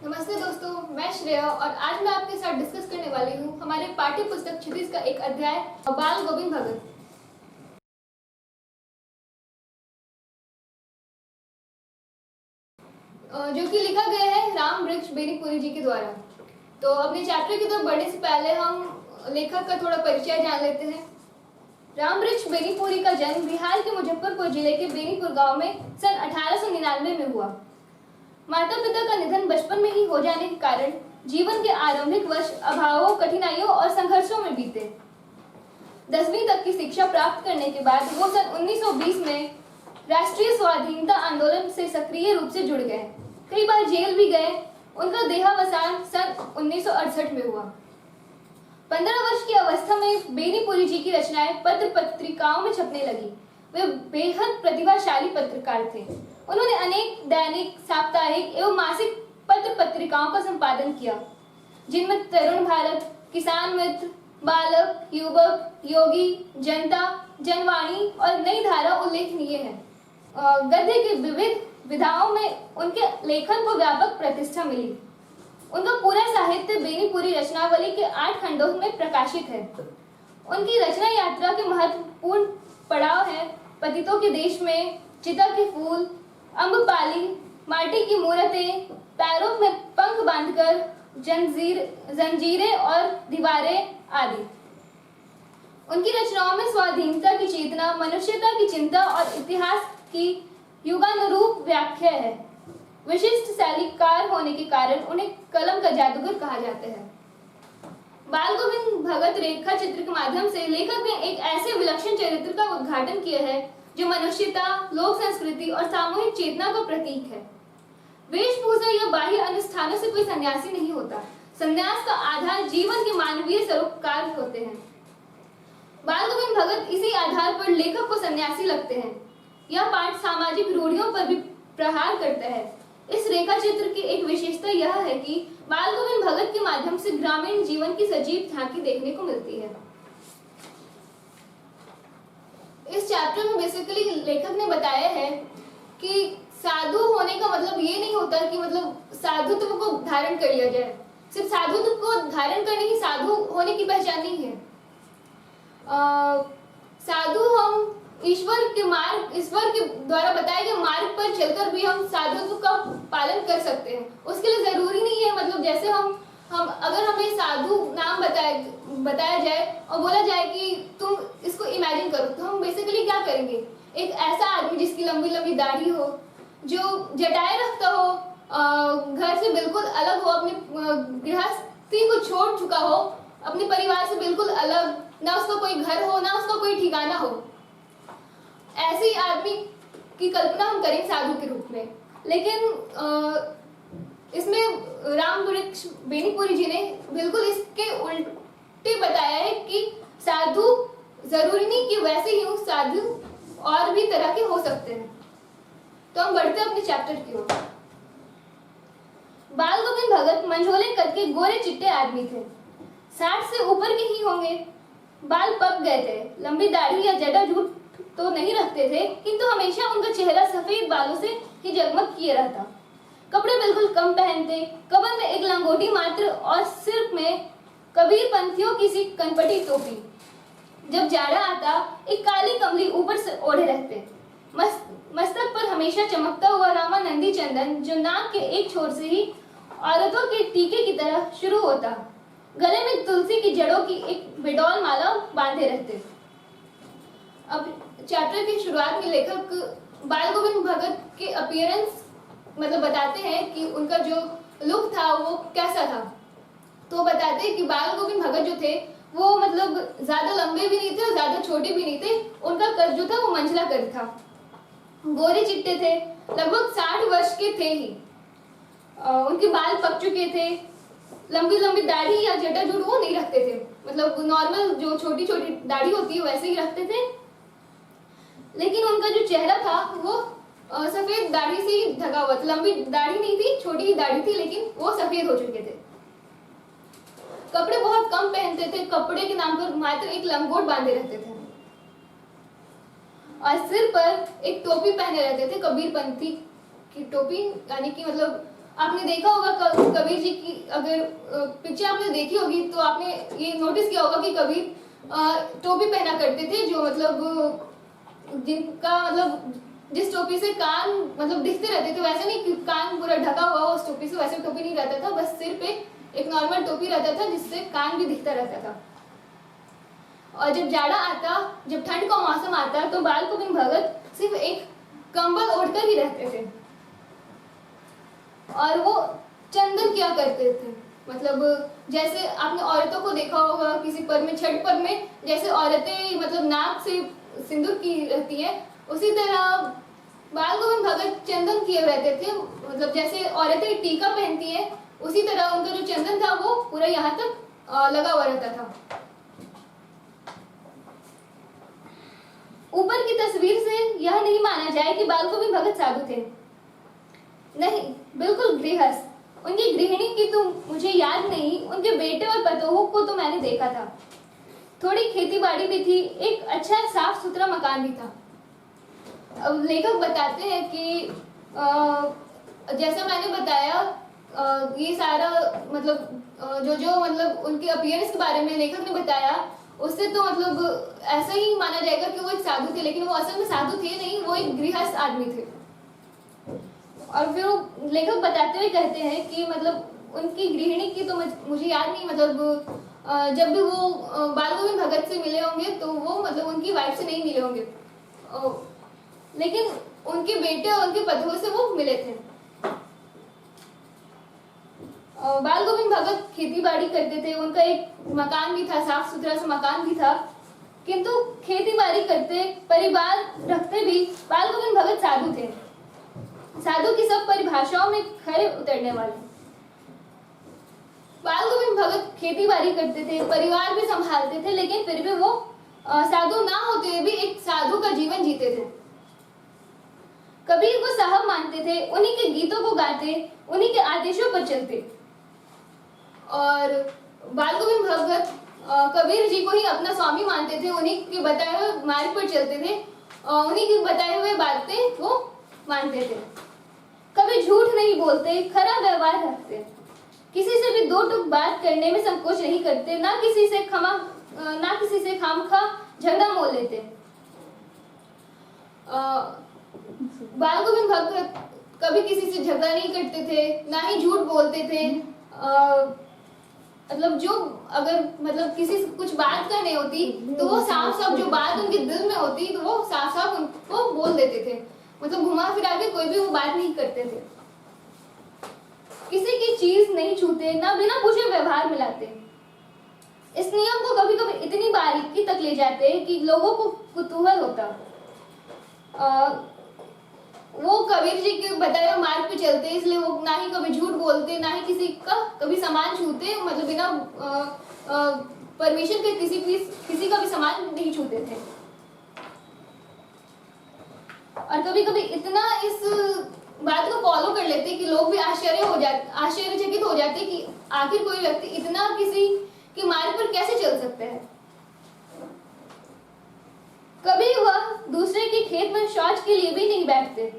नमस्ते दोस्तों, मैं श्रेया और आज मैं आपके साथ डिस्कस करने वाली हूँ हमारे पाठ्य पुस्तक 36 का एक अध्याय बाल गोविंद भगत। जो कि लिखा गया है राम वृक्ष बेनीपुरी जी के द्वारा। तो अपने चैप्टर की तरफ बढ़ने से पहले हम लेखक का थोड़ा परिचय जान लेते हैं। राम वृक्ष बेनीपुरी का जन्म बिहार के मुजफ्फरपुर जिले के बेनीपुर गांव में सन 1899 में हुआ। माता पिता का निधन बचपन में ही हो जाने के कारण जीवन के आरंभिक वर्ष अभावों, कठिनाइयों और संघर्षों में बीते। 10वीं तक की शिक्षा प्राप्त करने के बाद वो सन 1920 में राष्ट्रीय स्वाधीनता आंदोलन से सक्रिय रूप से जुड़ गए। कई बार जेल भी गए। उनका देहावसान सन 1968 में हुआ। 15 वर्ष की अवस्था में बेनीपुरी जी की रचनाएं पत्र पत्रिकाओं में छपने लगी। वे बेहद प्रतिभाशाली पत्रकार थे। उन्होंने अनेक दैनिक, साप्ताहिक एवं मासिक पत्र पत्रिकाओं का संपादन किया, जिनमें तरुण भारत, किसान मित्र, बालक, युवक, योगी, जनता, जनवाणी और नई धारा उल्लेखनीय है। गद्य की विविध विधाओं में उनके लेखन को व्यापक प्रतिष्ठा मिली। उनका पूरा साहित्य बेनीपुरी रचनावली के 8 खंडों में प्रकाशित है। उनकी रचना यात्रा के महत्वपूर्ण पड़ाव है पतितों के देश में, चिता के फूल, अम्बपाली, माटी की मूर्तें, पैरों में पंख बांधकर, जंजीरें और दीवारें आदि। उनकी रचनाओं में स्वाधीनता की चेतना, मनुष्यता की चिंता और इतिहास की युगानुरूप व्याख्या है। विशिष्ट शैलीकार होने के कारण उन्हें कलम का जादूगर कहा जाता है। बाल गोविंद भगत रेखा चित्र के माध्यम से लेखक ने एक ऐसे विलक्षण चरित्र का उद्घाटन किया है जो मनुष्यता, लोक संस्कृति और सामूहिक चेतना का प्रतीक है। वेशभूषा या बाह्य अनुष्ठानों से कोई सन्यासी नहीं होता। संन्यास का आधार जीवन के मानवीय सरोकार होते हैं। बाल गोविंद भगत इसी आधार पर लेखक को सन्यासी लगते हैं। यह पाठ सामाजिक रूढ़ियों पर भी प्रहार करता है। इस रेखा चित्र की एक विशेषता यह है कि बाल गोविंद भगत के माध्यम से ग्रामीण जीवन की सजीव झांकी देखने को मिलती है। इस चैप्टर में बेसिकली लेखक ने बताया है कि साधु होने का मतलब ये नहीं होता कि मतलब साधुत्व को धारण कर लिया जाए। सिर्फ साधुत्व को धारण करने ही साधु होने की पहचान नहीं है। साधु हम ईश्वर के द्वारा बताए गए मार्ग पर चलकर भी हम साधुत्व का पालन कर सकते हैं। उसके लिए जरूरी नहीं है मतलब जैसे हम अगर हमें साधु नाम बताया जाए और बोला जाए कि तुम इसको इमेजिन करो, तो हम बेसिकली क्या करेंगे? एक ऐसा आदमी जिसकी लंबी लंबी दाढ़ी हो, जो जटाएं रखता हो, घर से बिल्कुल अलग हो, अपनी गृहस्थी को छोड़ चुका हो, अपने परिवार से बिल्कुल अलग, ना उसका कोई घर हो, ना उसका कोई ठिकाना हो। ऐसे आदमी की कल्पना हम करें साधु के रूप में। लेकिन इसमें राम वृक्ष बेनीपुरी जी ने बिल्कुल इसके उल्टे बताया है कि साधु जरूरी नहीं कि वैसे ही हो, साधु और भी तरह के हो सकते हैं। तो हम बढ़ते हैं अपने चैप्टर की ओर। बाल गोविंद भगत मंझोले करके गोरे चिट्टे आदमी थे। 60 से ऊपर के ही होंगे। बाल पक गए थे। लंबी दाढ़ी या जटा जूट तो नहीं रखते थे, किंतु हमेशा उनका चेहरा सफेद बालों से ही जगमग किए रहता। कपड़े बिल्कुल कम पहनते। कमर में एक लंगोटी मात्र और सिर में कबीर पंथियों की सी कनपटी टोपी। जब जाड़ा आता एक काली कमली ऊपर से ओढ़े रहते। मस्तक पर हमेशा चमकता हुआ रामानंदी चंदन जो नाक के एक छोर से ही औरतों के टीके की तरह शुरू होता। गले में तुलसी की जड़ों की एक बेडौल माला बांधे रहते। अब चैप्टर की शुरुआत में लेखक बाल गोविंद भगत के अपीयरेंस मतलब बताते हैं कि उनका जो लुक था वो कैसा था। तो बताते हैं कि बाल गोविंद भगत जो थे वो मतलब ज्यादा लंबे भी नहीं थे और ज्यादा छोटे भी नहीं थे। उनका कद जो था वो मंझला कद था। गोरे चिट्टे थे, लगभग 60 वर्ष के थे ही। उनके बाल पक चुके थे। लंबी लंबी दाढ़ी या जटाजूट वो नहीं रखते थे, मतलब नॉर्मल जो छोटी छोटी दाढ़ी होती है वैसे ही रखते थे। लेकिन उनका जो चेहरा था वो सफेद दाढ़ी से ही ढका हुआ था। लंबी दाढ़ी नहीं थी, छोटी ही दाढ़ी थी, लेकिन वो सफेद हो चुके थे। कपड़े बहुत कम पहनते थे। कपड़े के नाम पर मात्र एक लंगोट बांधे रहते थे और सिर पर एक टोपी पहने रहते थे, कबीर पंथी की टोपी, यानी कि मतलब आपने देखा होगा कबीर जी की अगर पिक्चर आपने देखी होगी तो आपने ये नोटिस किया होगा कि कबीर टोपी पहना करते थे, जो मतलब जिनका मतलब जिस टोपी से कान मतलब दिखते रहते थे, वैसे नहीं कि कान पूरा ढका हुआ हो उस टोपी से, वैसे टोपी नहीं रहता था, बस सिर पे एक नॉर्मल टोपी रहता था जिससे कान भी दिखता रहता था। और जब जाड़ा आता, जब ठंड का मौसम आता, तो बाल गोविंद भगत सिर्फ एक कंबल ओढ़कर ही रहते थे और वो चंदन किया करते थे। मतलब जैसे आपने औरतों को देखा होगा किसी पर्व में, छठ पर्व में जैसे औरतें मतलब नाक से सिंदूर की रहती है, उसी तरह बाल गोविंद भगत चंदन किए रहते थे। मतलब जैसे औरतें टीका पहनती है, उसी तरह उनका जो चंदन था वो पूरा यहाँ तक लगा हुआ रहता था। ऊपर की तस्वीर से यह नहीं माना जाए कि बाल गोविंद भगत साधु थे, नहीं, बिल्कुल गृहस्थ। उनकी गृहिणी की तो मुझे याद नहीं, उनके बेटे और पतोहू को तो मैंने देखा था। थोड़ी खेती बाड़ी भी थी, एक अच्छा साफ सुथरा मकान भी था। अब लेखक बताते हैं कि जैसा मैंने बताया ये सारा मतलब जो मतलब उनके अपीयरेंस के बारे में लेखक ने बताया, उससे तो मतलब ऐसा ही माना जाएगा कि वो एक साधु थे, लेकिन वो असल में साधु थे नहीं, वो एक गृहस्थ आदमी थे। और फिर वो लेखक बताते हुए कहते हैं कि मतलब उनकी गृहिणी की तो मुझे याद नहीं, मतलब जब भी वो बाल गोविंद भगत से मिले होंगे तो वो मतलब उनकी वाइफ से नहीं मिले होंगे, लेकिन उनके बेटे और उनके पतियों से वो मिले थे। बाल गोविंद भगत खेती बाड़ी करते थे, उनका एक मकान भी था, साफ सुथरा सा मकान भी था, किंतु खेती बाड़ी करते, परिवार रखते भी बाल गोविंद भगत साधु थे। साधु की सब परिभाषाओं में खरे उतरने वाले। बाल गोविंद भगत खेती बाड़ी करते थे, परिवार भी संभालते थे, लेकिन फिर भी वो साधु ना होते हुए भी एक साधु का जीवन जीते थे। कबीर को साहब मानते थे, उन्हीं के गीतों को गाते, उन्हीं के आदेशों पर चलते। और बाल गोविंद भगत कबीर जी को ही अपना स्वामी मानते थे, उन्हीं के बताए हुए मार्ग पर चलते थे, उन्हीं के बताए हुए बातें वो मानते थे। कभी झूठ नहीं बोलते, खरा व्यवहार रखते, किसी से भी दो टुक बात करने में संकोच नहीं करते, ना किसी से खामखा झगड़ा मोल लेते। बाल गोविंद भगत कभी किसी से झगड़ा नहीं करते थे, ना ही झूठ बोलते थे। मतलब जो अगर मतलब किसी से कुछ बात करनी होती तो वो साफ साफ जो बात उनके दिल में होती तो वो साफ साफ उनको बोल देते थे, मतलब घुमा फिरा के कोई भी वो बात नहीं करते थे। किसी की चीज नहीं छूते, ना बिना पूछे व्यवहार मिलाते। इस नियम को कभी कभी इतनी बारीकी तक ले जाते कि लोगों को कुतूहल होता। वो कबीर जी के बताए हुए मार्ग पे चलते, इसलिए वो ना ही कभी झूठ बोलते, ना ही किसी का कभी सामान छूते, मतलब बिना परमिशन के किसी का भी सामान नहीं छूते थे। और कभी कभी इतना इस बात को फॉलो कर लेते कि लोग भी आश्चर्यचकित हो जाते कि आखिर कोई व्यक्ति इतना किसी के मार्ग पर कैसे चल सकता है। कभी वह दूसरे के खेत में शौच के लिए भी नहीं बैठते।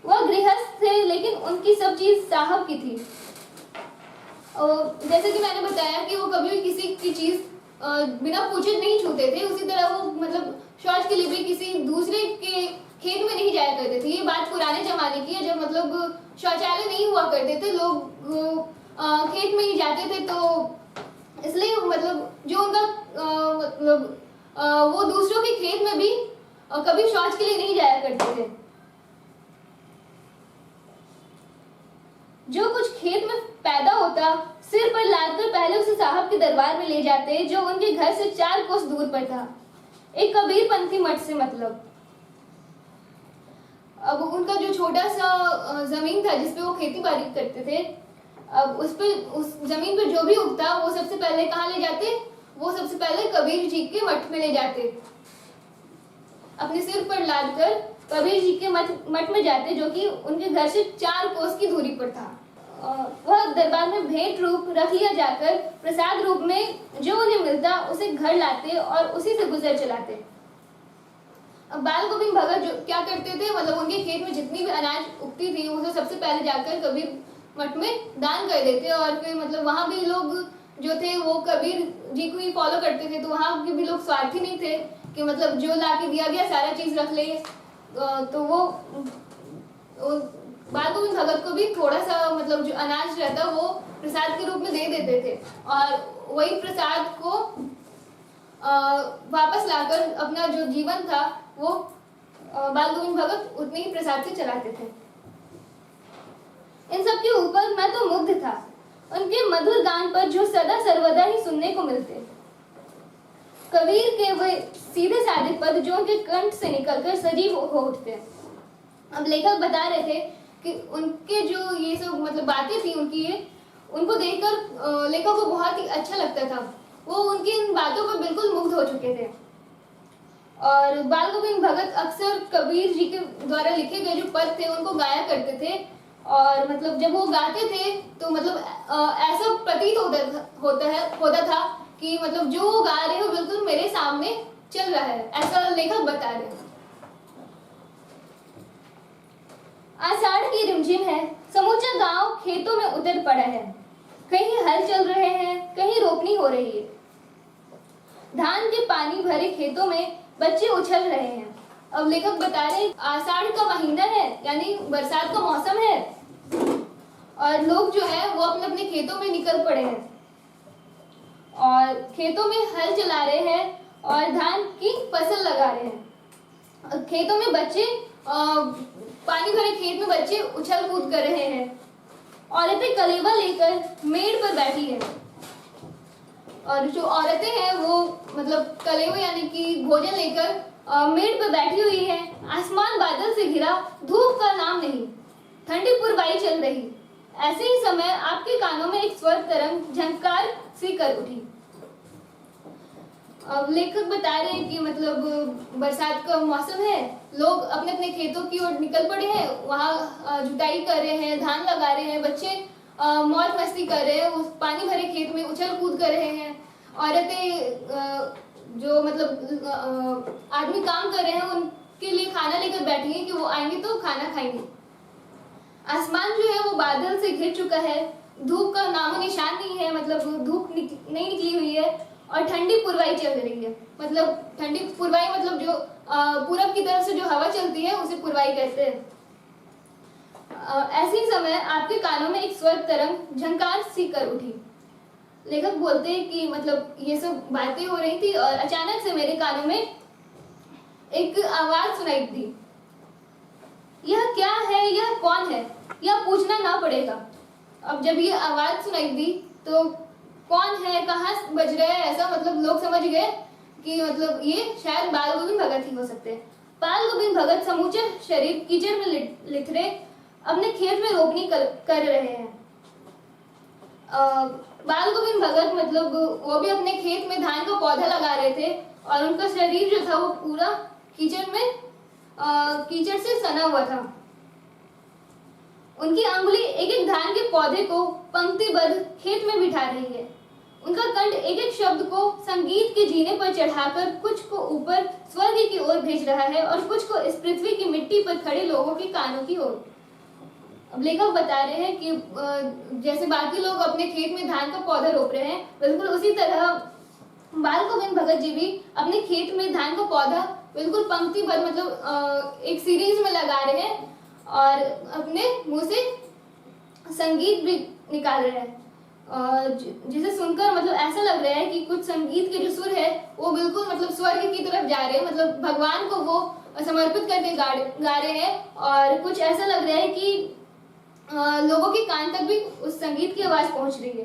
वह गृहस्थ थे, लेकिन उनकी सब चीज साहब की थी। और जैसे कि मैंने बताया कि वो कभी भी किसी की चीज बिना पूछे नहीं छूते थे, उसी तरह वो मतलब शौच के लिए भी किसी दूसरे के खेत में नहीं जाया करते थे। ये बात पुराने जमाने की है, जब मतलब शौचालय नहीं हुआ करते थे, लोग खेत में ही जाते थे, तो इसलिए मतलब जो उनका मतलब वो दूसरों के खेत में भी कभी शौच के लिए नहीं जाया करते थे। जो कुछ खेत में पैदा होता, सिर पर लादकर पहले उसे साहब के दरबार में ले जाते, जो उनके घर से 4 कोस दूर पर था, एक कबीरपंथी मठ से मतलब। अब उनका जो छोटा सा जमीन था जिसपे वो खेती बाड़ी करते थे, अब उस जमीन पर जो भी उगता वो सबसे पहले कहाँ ले जाते, वो सबसे पहले कबीर जी के मठ में ले जाते। अपने सिर पर लादकर कबीर जी के मठ में जाते, जो कि उनके घर से 4 कोस की दूरी पर था। वह दरबार में भेंट रूप रख लिया जाकर प्रसाद रूप में जो उन्हें मिलता उसे घर लाते और उसी से गुजर चलाते। अब बाल गोविंद भगत जो क्या करते थे, मतलब उनके खेत में जितनी भी अनाज उगती थी उसे सबसे पहले जाकर कबीर मठ में दान कर देते। और फिर मतलब वहाँ भी लोग जो थे वो कबीर जी को ही फॉलो करते थे, तो वहाँ के भी लोग स्वार्थी नहीं थे कि मतलब जो ला के दिया गया सारा चीज रख ले। तो वो बाल गोविंद भगत को भी थोड़ा सा मतलब जो अनाज रहता वो प्रसाद के रूप में दे देते थे, और वही प्रसाद को वापस लाकर अपना जो जीवन था वो बाल गोविंद भगत उतने ही प्रसाद से चलाते थे। इन सब के ऊपर मैं तो मुग्ध था, उनके मधुर गान पर जो सदा सर्वदा ही सुनने को मिलते। कबीर के वे सीधे साधे पद जो उनके कंठ से निकलकर सजीव हो उठते। अब लेखक बता रहे थे कि उनके जो ये सब मतलब बातें थी उनकी, ये उनको देखकर लेखक को बहुत ही अच्छा लगता था। वो उनकी इन बातों पर बिल्कुल मुग्ध हो चुके थे। और बाल गोविंद भगत अक्सर कबीर जी के द्वारा लिखे गए जो पद थे उनको गाया करते थे, और मतलब जब वो गाते थे तो मतलब ऐसा प्रतीत होता था कि मतलब जो वो गा रहे हो बिल्कुल मेरे सामने चल रहा है, ऐसा लेखक बता रहे हैं। आषाढ़ की रिमझिम है, समूचा गांव खेतों में उतर पड़ा है। कहीं हल चल रहे हैं, कहीं रोपनी हो रही है। धान के पानी भरे खेतों में बच्चे उछल रहे हैं। अब लेखक बता रहे आषाढ़ का महीना है, यानी बरसात का मौसम है, और लोग जो है वो अपने अपने खेतों में निकल पड़े हैं और खेतों में हल चला रहे हैं और धान की फसल लगा रहे हैं। खेतों में बच्चे पानी भरे खेत में बच्चे उछल कूद कर रहे हैं। औरतें कलेवा लेकर मेड़ पर बैठी हैं, और जो औरतें हैं वो मतलब कलेवा यानी कि भोजन लेकर मेड़ पर बैठी हुई है। आसमान बादल से घिरा, धूप का नाम नहीं, ठंडी पुरवाई चल रही। ऐसे ही समय आपके कानों में एक स्वर तरंग झंकार सी कर उठी। अब लेखक बता रहे हैं कि मतलब बरसात का मौसम है, लोग अपने अपने खेतों की ओर निकल पड़े हैं, वहाँ जुताई कर रहे हैं, धान लगा रहे हैं, बच्चे मौज मस्ती कर रहे हैं, उस पानी भरे खेत में उछल कूद कर रहे हैं। औरतें जो मतलब आदमी काम कर रहे हैं उनके लिए खाना लेकर बैठी हैं कि वो आएंगे तो खाना खाएंगे। आसमान जो है वो बादल से घिर चुका है, धूप का नामो निशान नहीं है, मतलब धूप नहीं निकली हुई है, और ठंडी पुरवाई चल रही है। मतलब ठंडी पुरवाई मतलब जो पूरब की तरफ से जो हवा चलती है उसे पुरवाई कहते हैं। ऐसे ही समय आपके कानों में एक स्वर तरंग झंकार सी कर उठी। लेखक बोलते हैं कि मतलब ये सब बातें हो रही थी और अचानक से मेरे कानों में एक आवाज सुनाई दी। यह क्या है, यह कौन है, यह पूछना ना पड़ेगा। अब जब ये आवाज सुनाई दी तो कौन है, कहाँ बज रहा है, ऐसा मतलब लोग समझ गए कि मतलब ये शायद बाल गोविंद भगत ही हो सकते हैं। बाल गोविंद भगत समूचे शरीर कीचड़ में लिथरे अपने खेत में रोपनी कर रहे हैं। बाल गोविंद भगत मतलब वो भी अपने खेत में धान का पौधा लगा रहे थे, और उनका शरीर जो था वो पूरा कीचड़ से सना हुआ था। उनकी अंगुली एक एक धान के पौधे को पंक्तिबद्ध खेत में बिठा रही है। उनका कंठ एक एक शब्द को संगीत के जीने पर चढ़ाकर कुछ को ऊपर स्वर्ग की ओर भेज रहा है और कुछ को इस पृथ्वी की मिट्टी पर खड़े लोगों के कानों की ओर। अब लेखक बता रहे हैं कि जैसे बाकी लोग अपने खेत में धान का पौधा रोप रहे हैं, बिल्कुल उसी तरह बाल गोविंद भगत जी भी अपने खेत में धान का पौधा बिल्कुल पंक्तिबद्ध मतलब एक सीरीज में लगा रहे हैं और अपने मुंह से संगीत भी निकाल रहे हैं, जिसे सुनकर मतलब ऐसा लग रहा है कि कुछ संगीत के जो सुर है वो बिल्कुल मतलब स्वर्ग की तरफ जा रहे हैं, मतलब भगवान को वो समर्पित करके गा रहे हैं। और कुछ ऐसा लग रहा है कि लोगों के कान तक भी उस संगीत की आवाज पहुंच रही है।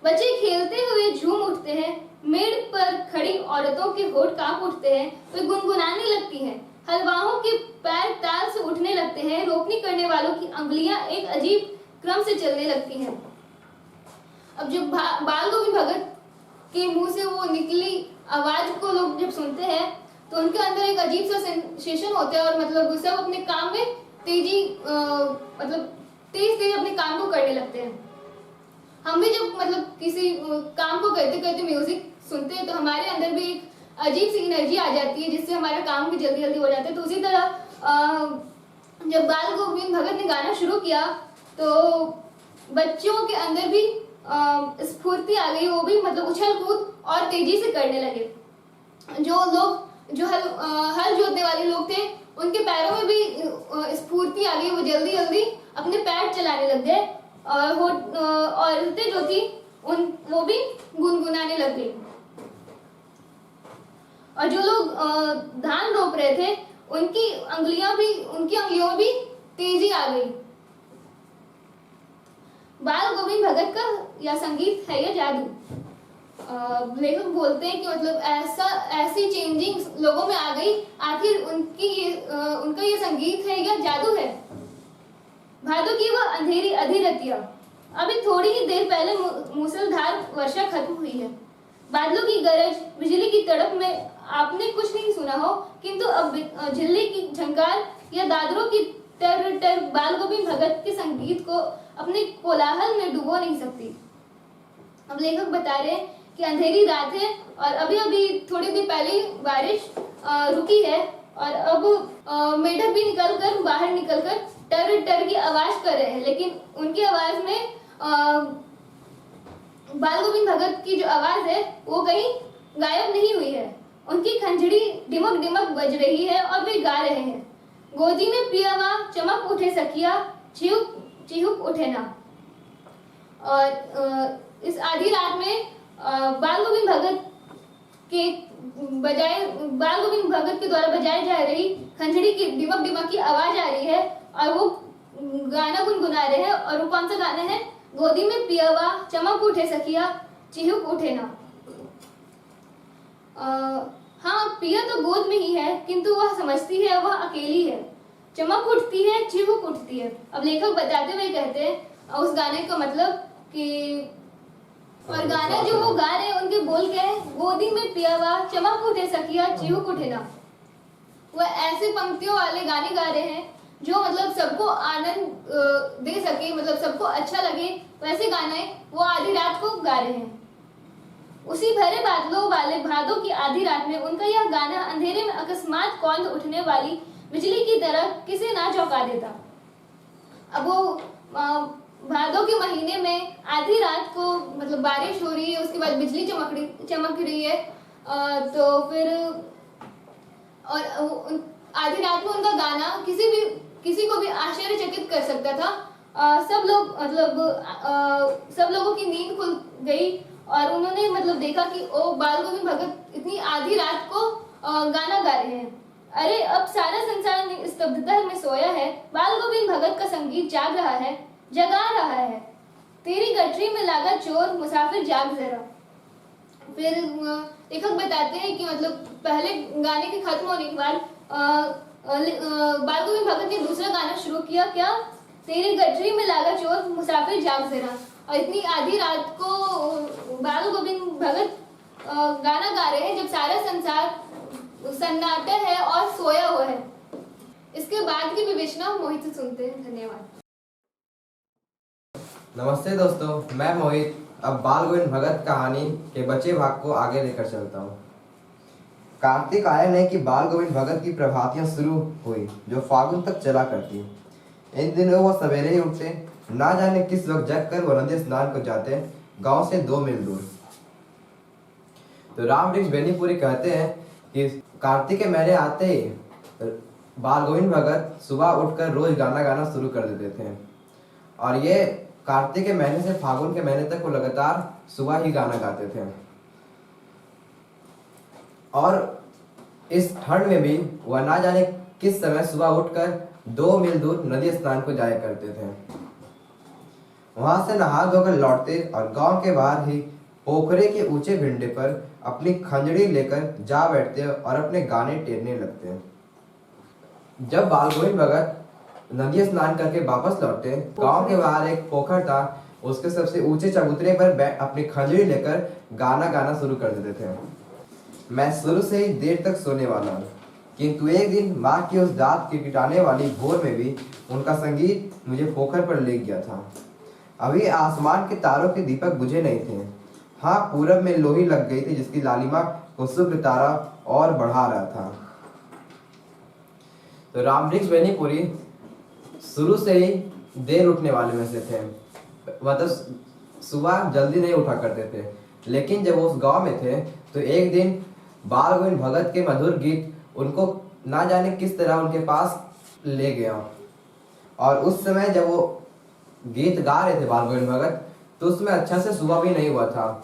बच्चे खेलते हुए झूम उठते हैं, मेड़ पर खड़ी औरतों के होठ कांप उठते हैं, वे गुनगुनाने लगती हैं, हलवाओं के पैर ताल से उठने लगते हैं, रोपनी करने वालों की अंगुलियां एक अजीब क्रम से चलने लगती हैं। अब जब बाल गोविंद भगत के मुंह से वो निकली आवाज को लोग जब सुनते हैं तो उनके अंदर एक अजीब सा सेंसेशन होता है और मतलब सब अपने काम में मतलब तेज अपने काम को करने लगते हैं। हम भी जब मतलब किसी काम को करते करते म्यूजिक सुनते हैं तो हमारे अंदर भी एक अजीब सी एनर्जी आ जाती है जिससे हमारा काम भी जल्दी जल्दी हो जाता है। तो उसी तरह जब बाल गोविंद भगत ने गाना शुरू किया तो बच्चों के अंदर भी स्फूर्ति आ गई, वो भी मतलब उछल कूद और तेजी से करने लगे। जो लोग जो हल जोतने वाले लोग थे उनके पैरों में भी स्फूर्ति आ गई, वो जल्दी जल्दी अपने पैर चलाने लग गए और औरतें जो थी वो भी गुनगुनाने लग गई। और जो लोग धान रोप रहे थे उनकी अंगुलियों में भी तेजी आ गई। बाल गोविंद भगत का यह संगीत है, यह जादू। लेखक बोलते हैं कि मतलब ऐसी चेंजिंग लोगों में आ गई, आखिर उनका ये संगीत है, यह जादू है। भादों की वह अंधेरी आधी रतिया, अभी थोड़ी ही देर पहले मूसलधार वर्षा खत्म हुई है। बादलों की गरज, बिजली की तड़प में आपने कुछ नहीं सुना हो, किंतु अब झिल्ली की झंकार या दादरों की टर टर बाल गोविंद भगत के संगीत को अपने कोलाहल में डुबो नहीं सकती। अब लेखक बता रहे हैं कि अंधेरी रात है और अभी अभी थोड़ी देर पहले बारिश रुकी है और अब मेढक भी बाहर निकलकर टर टर की आवाज कर रहे हैं, लेकिन उनकी आवाज में बाल गोविंद भगत की जो आवाज है वो कहीं गायब नहीं हुई है। उनकी खंजड़ी डिमक डिमक बज रही है और वे गा रहे हैं, गोदी में पियावा चमक उठे सखिया, चिहुक चिहुक उठे ना। और इस आधी रात में बाल गोविंद भगत के द्वारा बजाई जा रही खंजड़ी की डिमक डिमक की आवाज आ रही है और वो गाना गुनगुना रहे हैं। और वो कौन सा गाना है? गोदी में पियावा चमक उठे सखिया, चिहुक उठे ना। हाँ, पिया तो गोद में ही है, किंतु वह समझती है वह अकेली है। चमक उठती है, चिहुक उठती है। अब लेखक बताते हुए कहते हैं उस गाने का मतलब कि, और गाना जो वो गा रहे हैं उनके बोल क्या है? गोदी में पियावा चमक उठे सखिया, चिहुक उठे ना। वह ऐसे पंक्तियों वाले गाने गा रहे हैं जो मतलब सबको आनंद दे सके, मतलब सबको अच्छा लगे, वैसे गाने वो आधी रात को गा रहे हैं। उसी भरे बादलों वाले भादों की आधी रात में उनका यह गाना अंधेरे में अकस्मात कौंध उठने वाली बिजली की तरह किसे ना चौंका देता। अब वो भादों के महीने में आधी रात को मतलब बारिश हो रही है, उसके बाद बिजली चमक रही है, तो फिर और आधी रात में उनका गाना किसी को भी आश्चर्यचकित कर सकता था। सब लोगों की नींद खुल गई और उन्होंने मतलब देखा कि ओ बाल गोविंद भगत इतनी आधी रात को गाना गा रहे हैं। अरे अब सारा संसार स्तब्धता में सोया है, बाल गोविंद भगत का संगीत जाग रहा है, जगा रहा है। तेरी गठरी में लागा चोर, मुसाफिर जाग जरा। फिर लेखक बताते हैं कि मतलब पहले गाने के खत्म होने के बाद बाल गोविंद भगत ने दूसरा गाना शुरू किया, क्या? तेरी गठरी में लागा चोर, मुसाफिर जाग जरा। और इतनी आधी रात को बाल गोविंद भगत गाना गा रहे हैं जब सारा संसार सन्नाटा है और सोया हुआ है। इसके बाद की विवेचना मोहित से सुनते हैं। धन्यवाद। नमस्ते दोस्तों, मैं मोहित अब बाल गोविंद भगत कहानी के बचे भाग को आगे लेकर चलता हूँ। कार्तिक आयन है कि बाल गोविंद भगत की प्रभातियां शुरू हुई जो फागुन तक चला करती। इन दिनों वो सवेरे ही उठते, ना जाने किस वक्त जगकर वो नदी स्नान को जाते, गांव से 2 मील दूर। तो राम वृक्ष बेनीपुरी कहते हैं कि कार्तिक के महीने आते ही बाल गोविंद भगत सुबह उठकर रोज गाना गाना शुरू कर देते थे और ये कार्तिक के महीने से फागुन के महीने तक वो लगातार सुबह ही गाना गाते थे। और इस ठंड में भी वह ना जाने किस समय सुबह उठकर 2 मील दूर नदी स्नान को जाया करते थे। वहां से नहा धोकर लौटते और गांव के बाहर ही पोखरे के ऊंचे भिंडे पर अपनी खंजड़ी लेकर जा बैठते और अपने गाने टेरने लगते। जब बाल गोविंद भगत नदी स्नान करके वापस लौटते, गांव के बाहर एक पोखर था, उसके सबसे ऊंचे चबूतरे पर अपनी खंजड़ी लेकर गाना गाना शुरू कर देते थे। मैं शुरू से ही देर तक सोने वाला हूँ, किंतु एक दिन माँ की उस दांत किटकिटाने वाली भोर में भी उनका संगीत मुझे पोखर पर ले गया था। अभी आसमान के तारों के दीपक बुझे नहीं थे। हाँ, पूरब में लोही लग गई थी जिसकी लालिमा को शुक्र तारा और बढ़ा रहा था। तो राम वृक्ष बेनीपुरी शुरू से ही देर उठने वाले में से थे, मतलब सुबह जल्दी नहीं उठा करते थे। लेकिन जब वो उस गांव में थे तो एक दिन बाल गोविंद भगत के मधुर गीत उनको ना जाने किस तरह उनके पास ले गया। और उस समय जब वो गीत गा रहे थे बाल गोविंद भगत, तो उसमें अच्छा से सुबह भी नहीं हुआ था।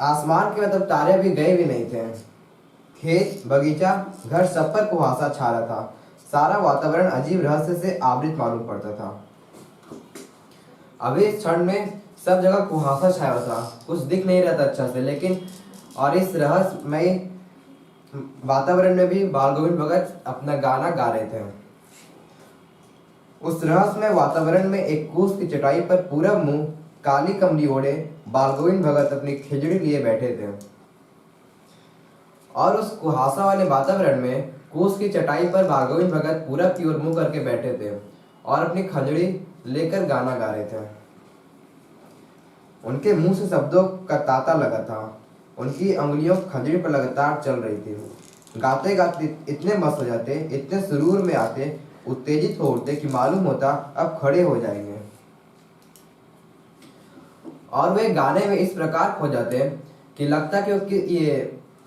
आसमान के मतलब तारे भी गए भी नहीं थे। खेत, बगीचा, घर सब पर कुहासा छा रहा था। सारा वातावरण अजीब रहस्य से आवृत मालूम पड़ता था। अभी इस क्षण में सब जगह कुहासा छाया हुआ था, कुछ दिख नहीं रहा था अच्छा से। लेकिन और इस रहस्यमय वातावरण में भी बाल गोविंद भगत अपना गाना गा रहे थे। उस रहस्यमय वातावरण में एक कूस की चटाई पर पूरा मुंह काली कमली ओढ़े बाल गोविंद भगत अपनी खिचड़ी लिए बैठे थे। और उस कुहासा वाले वातावरण में कूस की चटाई पर बाल गोविंद भगत पूरा की ओर मुंह करके बैठे थे और अपनी खंजड़ी लेकर गाना गा रहे थे। उनके मुंह से शब्दों का तांता लगा था। उनकी अंगुलियों खंजड़ी पर लगातार चल रही थी। गाते गाते इतने मस्त हो जाते, इतने सुरूर में आते, उत्तेजित हो उठते कि मालूम होता अब खड़े हो जाएंगे। और वे गाने में इस प्रकार खो जाते कि लगता कि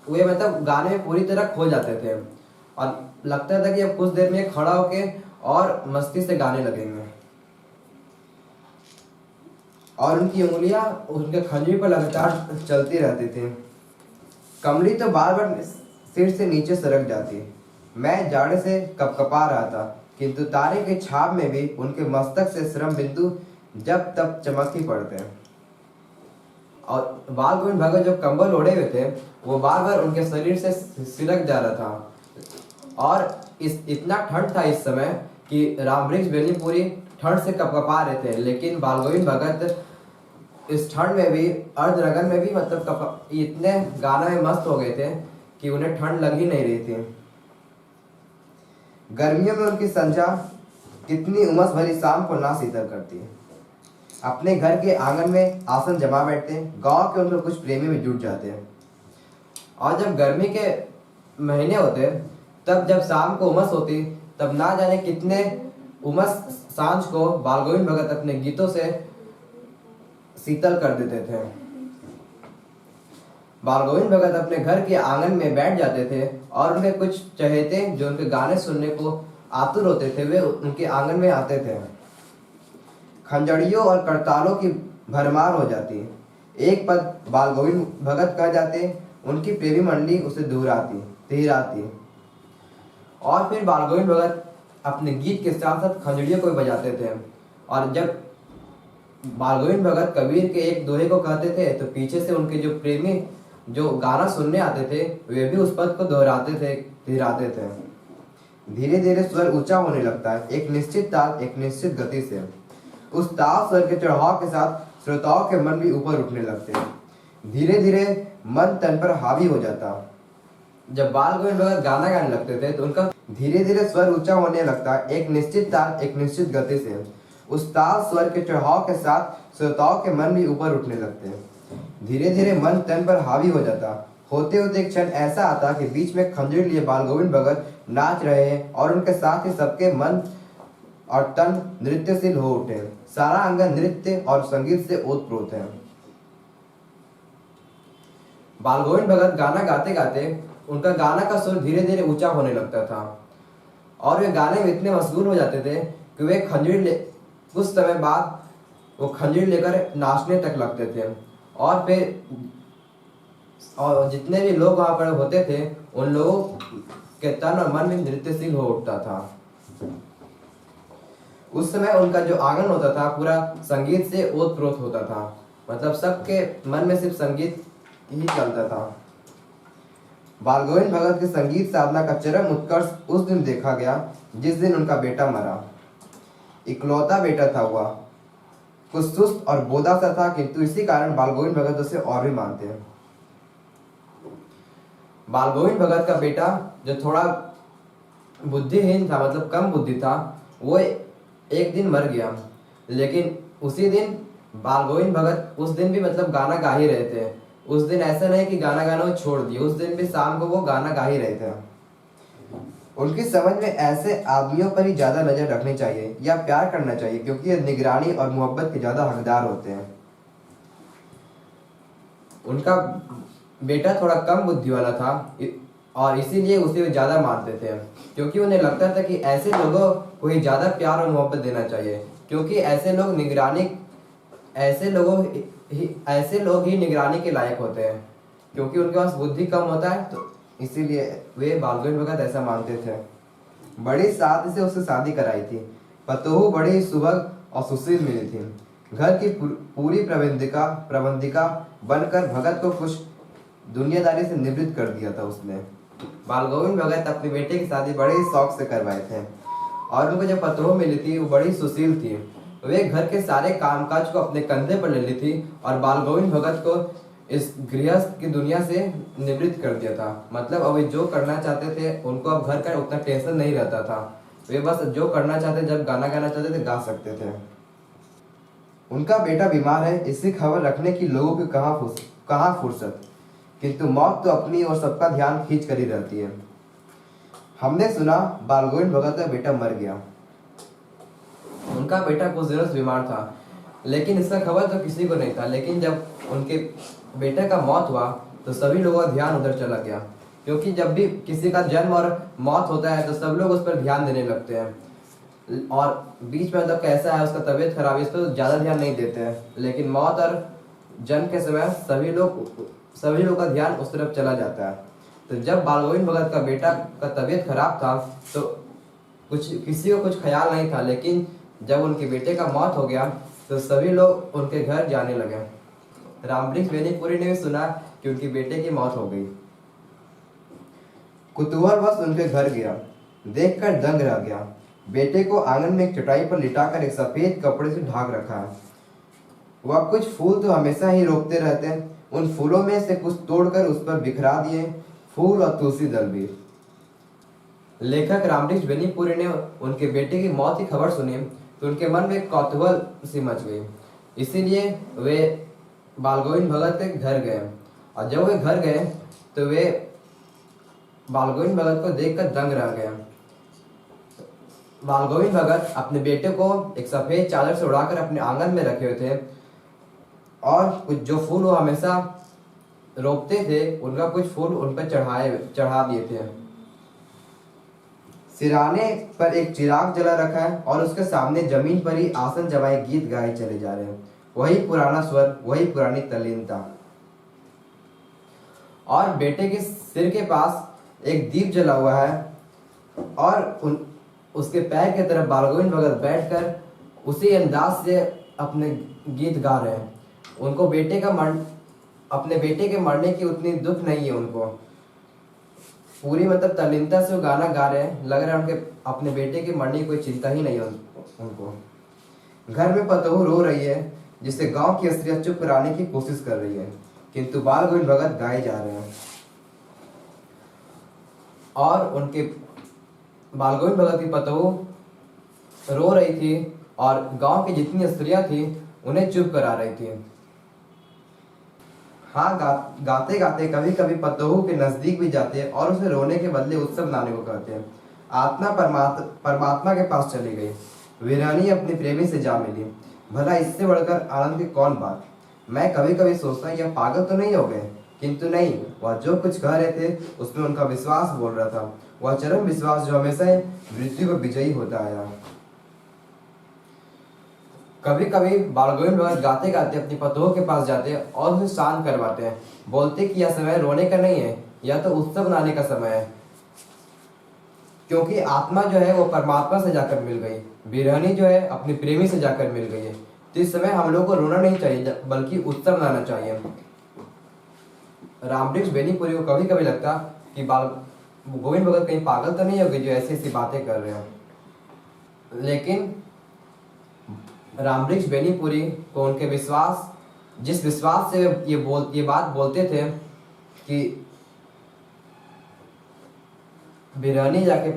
वे मतलब गाने में पूरी तरह खो जाते थे और लगता था कि अब कुछ देर में खड़ा होके और मस्ती से गाने लगेंगे। और उनकी उंगलियां उनके खंजरी पर लगातार चलती रहती थी। कमली तो बार बार सिर से नीचे सरक जाती। मैं जाड़े से कपकपा रहा था, किंतु तारे के छाप में भी उनके मस्तक से श्रम बिंदु जब तब चमक ही पड़ते। और बाल गोविंद भगत जो कंबल ओढ़े हुए थे वो बार बार उनके शरीर से सिरक जा रहा था। और इतना ठंड था इस समय कि रामवृक्ष बेनीपुरी ठंड से कपकपा रहे थे। लेकिन बाल गोविंद भगत इस ठंड में भी, अर्धनगन में भी मतलब इतने गाना में मस्त हो गए थे कि उन्हें ठंड लग ही नहीं रही थी। गर्मियों में उनकी संध्या कितनी उमस भरी शाम को ना शीतल करती है। अपने घर के आंगन में आसन जमा बैठते, गांव के उनके कुछ प्रेमी में जुट जाते हैं। और जब गर्मी के महीने होते तब जब शाम को उमस होती, तब ना जाने कितने उमस सांझ को बाल गोविंद भगत अपने गीतों से शीतल कर देते थे। बाल गोविंद भगत अपने घर के आंगन में बैठ जाते थे और उनके कुछ चहेते जो उनके गाने सुनने को आतुर होते थे वे उनके आंगन में आते थे। खंजड़ियों और करतालों की भरमार हो जाती। एक पद बाल गोविंद भगत कह जाते, उनकी प्रेमी मंडली उसे तिहराती। और फिर बाल गोविंद भगत अपने गीत के साथ साथ खंजड़ियों को भी बजाते थे। और जब बाल गोविंद भगत कबीर के एक दोहे को कहते थे तो पीछे से उनके जो प्रेमी जो गाना सुनने आते थे वे भी उस पद को दोहराते थे, तिहराते थे। धीरे धीरे स्वर ऊंचा होने लगता है, एक निश्चित ताल, एक निश्चित गति से। उस ताल स्वर के चढ़ाव के साथ श्रोताओं के मन भी ऊपर उठने लगते। धीरे धीरे मन तन पर हावी हो जाता। जब बाल गोविंद भगत गाना गाने लगते थे तो उनका धीरे धीरे स्वर ऊंचा होने लगता है, एक निश्चित ताल, एक निश्चित गति से। उस ताल स्वर के चढ़ाव के साथ श्रोताओं के मन भी ऊपर उठने लगते। धीरे धीरे मन तन पर हावी हो जाता। होते होते एक क्षण ऐसा आता कि बीच में खंजरी लिए बाल गोविंद भगत नाच रहे हैं और उनके साथ ही सबके मन और तन नृत्यशील हो उठे। सारा अंगन नृत्य और संगीत से ओतप्रोत है। बाल गोविंद भगत गाना गाते गाते उनका गाना का सुर धीरे धीरे ऊंचा होने लगता था और वे गाने में इतने मशगूल हो जाते थे कि वे कुछ समय बाद वो खंजरी लेकर नाचने तक लगते थे। और फिर और जितने भी लोग वहां पर होते थे उन लोगों के तन और मन में नृत्यशील हो उठता था। उस समय उनका जो आंगन होता था पूरा संगीत से ओतप्रोत होता था, मतलब सबके मन में सिर्फ संगीत ही चलता था। बाल गोविंद भगत की संगीत साधना का चरम उत्कर्ष उस दिन देखा गया जिस दिन उनका बेटा मरा। इकलौता बेटा था हुआ, कुछ सुस्त और बोधा सा था, किंतु इसी कारण बाल गोविंद भगत उसे और भी मानते हैं। बाल गोविंद भगत का बेटा जो थोड़ा बुद्धिहीन था, मतलब कम बुद्धि था, वो एक दिन मर गया। लेकिन उसी दिन बाल गोविंद भगत उस दिन भी मतलब गाना गा ही रहे थे। उस दिन ऐसा नहीं कि गाना गाना वो छोड़ दिए, उस दिन भी शाम को वो गाना गा ही रहे थे। उनकी समझ में ऐसे आदमियों पर ही ज्यादा नजर रखनी चाहिए या प्यार करना चाहिए, क्योंकि ये निगरानी और मोहब्बत के ज्यादा हकदार होते हैं। उनका बेटा थोड़ा कम बुद्धि वाला था और इसीलिए उसे वे ज्यादा मानते थे, क्योंकि उन्हें लगता था कि ऐसे लोगों को ही ज्यादा प्यार और मोहब्बत देना चाहिए, क्योंकि ऐसे लोग ही निगरानी के लायक होते हैं, क्योंकि उनके पास बुद्धि कम होता है। तो इसीलिए वे बालगोविंद भगत ऐसा मानते थे। बड़ी साथ से उससे शादी कराई थी। पतोहू बड़ी सुभग और सुशील मिली थी। घर की पूरी प्रबंधिका बनकर भगत को कुछ दुनियादारी से निवृत्त कर दिया था उसने। बालगोविंद भगत अपने बेटे की शादी बड़े ही शौक से करवाए थे और उनको जो पतोहू मिली थी वो बड़ी सुशील थी। वे घर के सारे कामकाज को अपने कंधे पर ले ली थी और बालगोविंद भगत को इस गृहस्थ की दुनिया से निवृत्त कर दिया था। मतलब अब वे जो करना चाहते थे उनको अब घर का उतना टेंशन नहीं रहता था। वे बस जो करना चाहते, जब गाना गाना चाहते थे गा सकते थे। उनका बेटा बीमार है, इसकी खबर रखने की लोगों की कहाँ फुर्सत, किंतु मौत तो अपनी और सबका ध्यान खींच कर ही रहती है। हमने सुना बालगोविंद भगत का बेटा मर गया। उनका बेटा कुछ दिनों से बीमार था, लेकिन इसका खबर तो किसी को नहीं था। लेकिन जब उनके बेटे का मौत हुआ तो सभी लोगों का ध्यान उधर चला गया, क्योंकि जब भी किसी का जन्म और मौत होता है तो सब लोग उस पर ध्यान देने लगते हैं। और बीच में मतलब कैसा है, उसका तबीयत खराब है, इस पर ज्यादा ध्यान नहीं देते हैं। लेकिन मौत और जन्म के समय सभी लोग का ध्यान उस तरफ चला जाता है। तो जब बालगोविंद भगत का बेटा का तबीयत खराब था तो किसी को कुछ ख्याल नहीं था, लेकिन जब उनके बेटे का मौत हो गया तो सभी लोग उनके घर जाने लगे। रामवृक्ष बेनीपुरी ने भी सुना कि उनके बेटे की मौत हो गई। कुतूहलवश उनके घर गया, देखकर दंग रह गया। बेटे को आंगन में एक चटाई पर लिटाकर एक सफेद कपड़े से ढाक रखा है। वह कुछ फूल तो हमेशा ही रोकते रहते हैं, उन फूलों में से कुछ तोड़कर उस पर बिखरा दिए, फूल और तुलसी दल भी। लेखक रामवृक्ष बेनीपुरी ने उनके बेटे की मौत की खबर सुनी तो उनके मन में कौतूहल सी मच गई। इसीलिए वे बालगोविंद भगत के घर गए और जब वे घर गए तो वे बालगोविंद भगत को देखकर दंग रह गए। बालगोविंद भगत अपने बेटे को एक सफेद चादर से उड़ाकर अपने आंगन में रखे हुए थे और कुछ जो फूल वो हमेशा रोकते थे उनका कुछ फूल उन पर चढ़ा दिए थे। सिराने पर एक चिराग जला रखा है और उसके सामने जमीन पर ही आसन जमाए गीत गाए चले जा रहे हैं। वही पुराना स्वर, वही पुरानी तल्लीनता। और बेटे के सिर के पास एक दीप जला हुआ है और उसके पैर की तरफ बालगोविंद भगत बैठकर उसी अंदाज से अपने गीत गा रहे हैं। उनको अपने बेटे के मरने की उतनी दुख नहीं है उनको। पूरी मतलब तल्लीनता से वो गाना गा रहे हैं, लग रहा है उनके अपने बेटे के मरने की कोई चिंता ही नहीं है उनको। घर में पतोहू रो रही है, जिसे गांव की स्त्रियां चुप कराने की कोशिश कर रही है, किंतु बालगोविंद भगत गाए जा रहे हैं। और उनके बालगोविंद भगत की पतोहू रो रही थी और गांव की जितनी स्त्रियां थी उन्हें चुप करा रही थी। हाँ, गाते गाते कभी कभी पतोहू के नजदीक भी जाते हैं और उसे रोने के बदले उत्सव मनाने को कहते हैं। आत्मा परमात्मा के पास चली गई, वीरानी अपने प्रेमी से जा मिली। भला इससे बढ़कर आनंद की कौन बात। मैं कभी कभी सोचता हूँ यह पागल तो नहीं हो गए, किंतु नहीं, वह जो कुछ कह रहे थे उसमें उनका विश्वास बोल रहा था, वह चरम विश्वास जो हमेशा मृत्यु पर विजयी होता आया। कभी कभी बालगोविंद भगत गाते गाते अपनी पतोह के पास जाते और उसे शांत करवाते हैं। बोलते कि यह समय रोने का नहीं है, यह तो उत्सव मनाने का समय है, क्योंकि आत्मा जो है वो परमात्मा से जाकर मिल गई, बिरहनी जो है अपने प्रेमी से जाकर मिल गई है। तो इस समय हम लोग को रोना नहीं चाहिए, बल्कि उत्सव मनाना चाहिए। रामवृक्ष बेनीपुरी को कभी कभी लगता कि गोविंद भगत कहीं पागल तो नहीं हो गए जो ऐसी ऐसी बातें कर रहे हैं, लेकिन रामवृक्ष बेनीपुरी को उनके जिस विश्वास से ये बात बोलते थे कि बिरहनी अपनी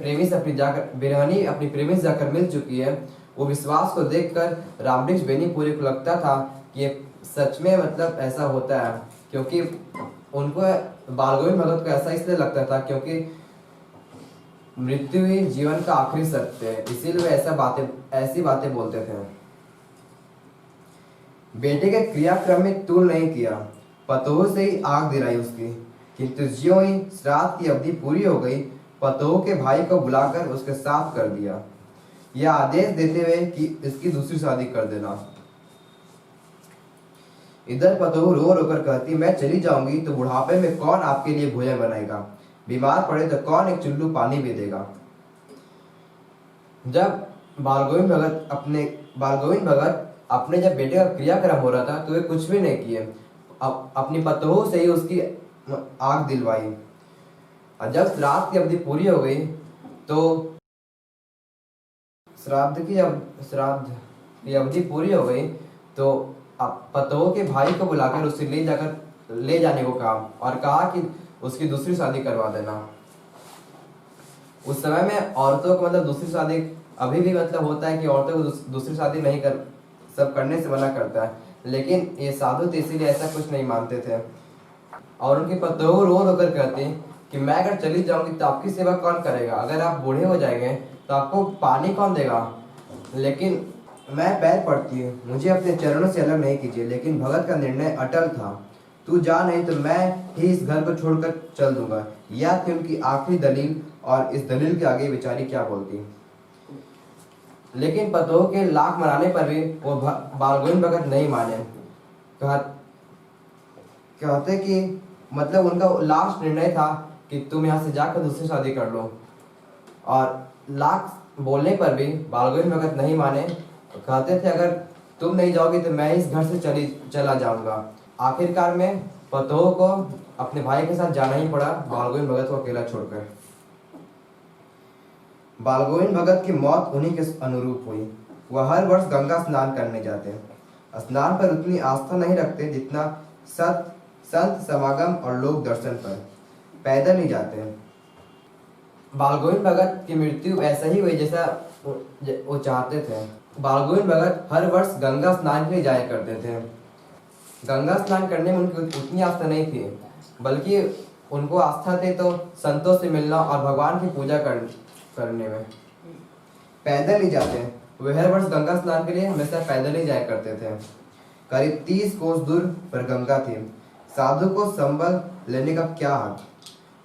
प्रेमी से जाकर मिल चुकी है, वो विश्वास को देखकर रामवृक्ष बेनीपुरी को लगता था कि ये सच में मतलब ऐसा होता है। क्योंकि उनको बालगोविंद भगत को ऐसा इसलिए लगता था क्योंकि मृत्यु ही जीवन का आखिरी सत्य है, इसीलिए वे ऐसी बातें बोलते थे। बेटे के क्रियाक्रम में तूल नहीं किया, पतोह से ही आग दिलाई उसकी, किंतु ज्यों ही श्राद्ध की अवधि पूरी हो गई, पतोह के भाई को बुलाकर उसके साथ कर दिया, यह आदेश देते हुए कि इसकी दूसरी शादी कर देना। इधर पतोह रो रो कर कहती, मैं चली जाऊंगी तो बुढ़ापे में कौन आपके लिए भोजन बनाएगा, बीमार पड़े तो कौन एक चुल्लू पानी भी देगा। जब बालगोविंद भगत अपने जब बेटे का क्रियाक्रम हो रहा था तो वे कुछ भी नहीं किए, अपनी पतोह से ही उसकी आग दिलवाई। और जब श्राद्ध की अवधि पूरी हो गई तो श्राद्ध की अवधि पूरी हो गई तो पतोह के भाई को बुलाकर उसे ले जाने को कहा और कहा कि उसकी दूसरी शादी करवा देना। उस समय में औरतों को मतलब दूसरी शादी अभी भी मतलब होता है कि औरतों को दूसरी शादी नहीं करने से मना करता है, लेकिन ये साधु तो इसीलिए ऐसा कुछ नहीं मानते थे। और उनकी पतोह रो रो कर कहती कि मैं अगर चली जाऊंगी तो आपकी सेवा कौन करेगा, अगर आप बूढ़े हो जाएंगे तो आपको पानी कौन देगा। लेकिन मैं पैर पड़ती हूँ, मुझे अपने चरणों से अलग नहीं कीजिए। लेकिन भगत का निर्णय अटल था, तू जा नहीं तो मैं ही इस घर को छोड़कर चल दूंगा। यह थी उनकी आखिरी दलील, और इस दलील के आगे बेचारी क्या बोलती। लेकिन पतोह के लाख मनाने पर भी वो बालगोविंद भगत नहीं माने। कहते कि मतलब उनका लास्ट निर्णय था कि तुम यहाँ से जाकर दूसरी शादी कर लो, और लाख बोलने पर भी बालगोविंद भगत नहीं माने। कहते थे अगर तुम नहीं जाओगे तो मैं इस घर से चला जाऊंगा। आखिरकार में पतोह को अपने भाई के साथ जाना ही पड़ा, बालगोविंद भगत को अकेला छोड़कर। बालगोविंद भगत की मौत उन्हीं के अनुरूप हुई। वह हर वर्ष गंगा स्नान करने जाते। स्नान पर उतनी आस्था नहीं रखते जितना संत समागम और लोक दर्शन पर। पैदल ही जाते हैं। बालगोविंद भगत की मृत्यु ऐसा ही हुई जैसा वो चाहते थे। बालगोविंद भगत हर वर्ष गंगा स्नान के लिए जाया करते थे। गंगा स्नान करने में उनकी उतनी आस्था नहीं थी, बल्कि उनको आस्था थे तो संतों से मिलना और भगवान की पूजा करने में। पैदल ही जाते हैं। वे हर वर्ष गंगा स्नान के लिए हमेशा पैदल ही जाया करते थे। करीब 30 कोस दूर पर गंगा थी। साधु को संबल लेने का क्या हक,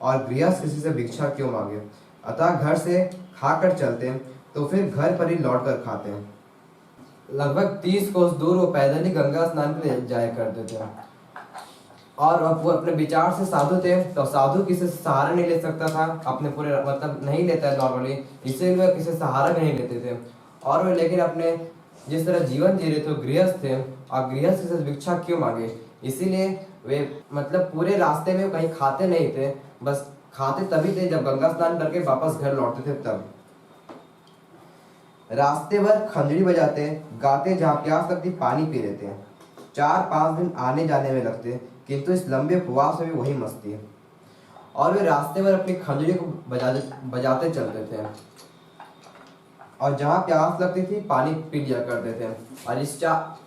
और गृहस्थ किसी से भिक्षा क्यों मांगे। अतः घर से खाकर चलते तो फिर घर पर ही लौट कर खाते। लगभग 30 कोस दूर वो पैदल ही गंगा स्नान के लिए जाया करते थे। और अब वो अपने विचार से साधु थे, तो साधु किसी से सहारा नहीं ले सकता था, अपने पूरे मतलब नहीं लेता है नॉर्मली, इसीलिए वे किसी सहारा नहीं लेते थे। और वे लेकिन अपने जिस तरह जीवन जी रहे थे गृहस्थ थे, और गृहस्थ किसी से भिक्षा क्यों मांगे, इसीलिए वे मतलब पूरे रास्ते में कहीं खाते नहीं थे, बस खाते तभी थे जब गंगा स्नान करके वापस घर लौटते थे तब। रास्ते भर खंजड़ी बजाते गाते, जहाँ प्यास लगती पानी पी लेते। 4-5 दिन आने जाने में लगते, किंतु इस लंबे उपवास में भी वही मस्ती है। और वे रास्ते भर अपनी खंजड़ी को बजाते चलते थे, और जहाँ प्यास लगती थी पानी पी लिया करते थे। और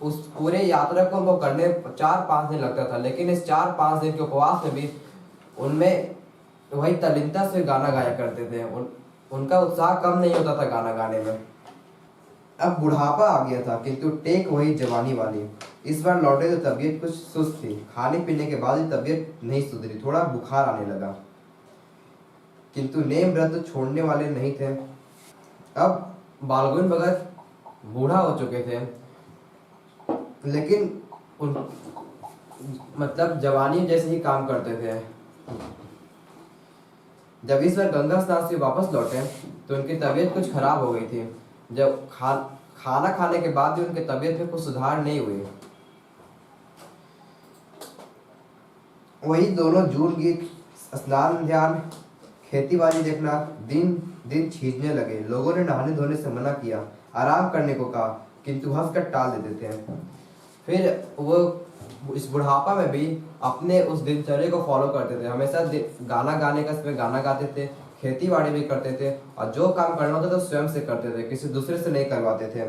उस पूरे यात्रा को वो करने 4-5 दिन लगता था, लेकिन इस 4-5 दिन के उपवास में भी उनमें वही तल्लीनता से गाना गाया करते थे। उनका उत्साह कम नहीं होता था गाना गाने में। अब बुढ़ापा आ गया था, किंतु टेक वही जवानी वाली। इस बार लौटे तो तबीयत कुछ सुस्त थी। खाने पीने के बाद ही तबीयत नहीं सुधरी, थोड़ा बुखार आने लगा, किंतु नेम व्रत छोड़ने वाले नहीं थे। अब बालगोविंद भगत बूढ़ा हो चुके थे, लेकिन मतलब जवानी जैसे ही काम करते थे। जब इस बार गंगा स्नान से वापस लौटे तो उनकी तबीयत कुछ खराब हो गई थी। जब खाना खाने के बाद भी उनकी तबीयत में कुछ सुधार नहीं हुई। वही दोनों जून गीत, स्नान ध्यान, खेती बाड़ी देखना दिन दिन खींचने लगे। लोगों ने नहाने धोने से मना किया, आराम करने को कहा, किंतु हंसकर टाल देते थे। फिर वो इस बुढ़ापा में भी अपने उस दिनचर्या को फॉलो करते थे। हमेशा गाना गाने का समय गाना गाते थे, खेती बाड़ी भी करते थे, और जो काम करना होता था स्वयं से करते थे, किसी दूसरे से नहीं करवाते थे।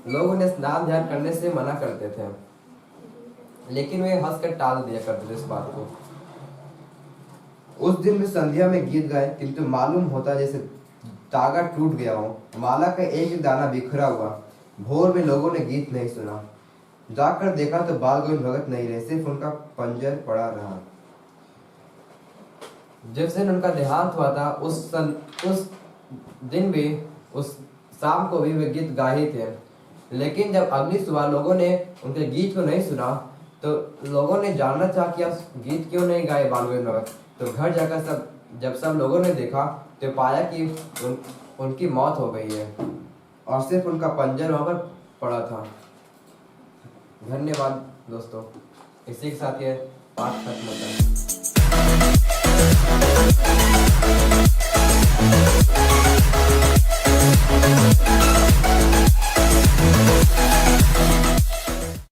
लोग उन्हें स्नान ध्यान करने से मना करते थे, लेकिन वे हंसकर टाल दिया करते थे इस बात को। उस दिन भी संध्या में गीत गाए, किंतु मालूम होता जैसे तागा टूट गया हो, माला का एक एक दाना बिखरा हुआ। भोर में लोगों ने गीत नहीं सुना। जाकर देखा तो बाल गोविंद भगत नहीं रहे, सिर्फ उनका पंजर पड़ा रहा। जिस दिन उनका देहांत हुआ था उस दिन भी, उस शाम को भी वे गीत गाए थे। लेकिन जब अगली सुबह लोगों ने उनके गीत को नहीं सुना तो लोगों ने जानना चाहा कि आप गीत क्यों नहीं गाए बाल गोविंद भगत। तो घर जाकर जब सब लोगों ने देखा तो पाया कि उनकी मौत हो गई है और सिर्फ उनका पंजर वहां पर पड़ा था। धन्यवाद दोस्तों, इसी के साथ ये पाठ खत्म होता है।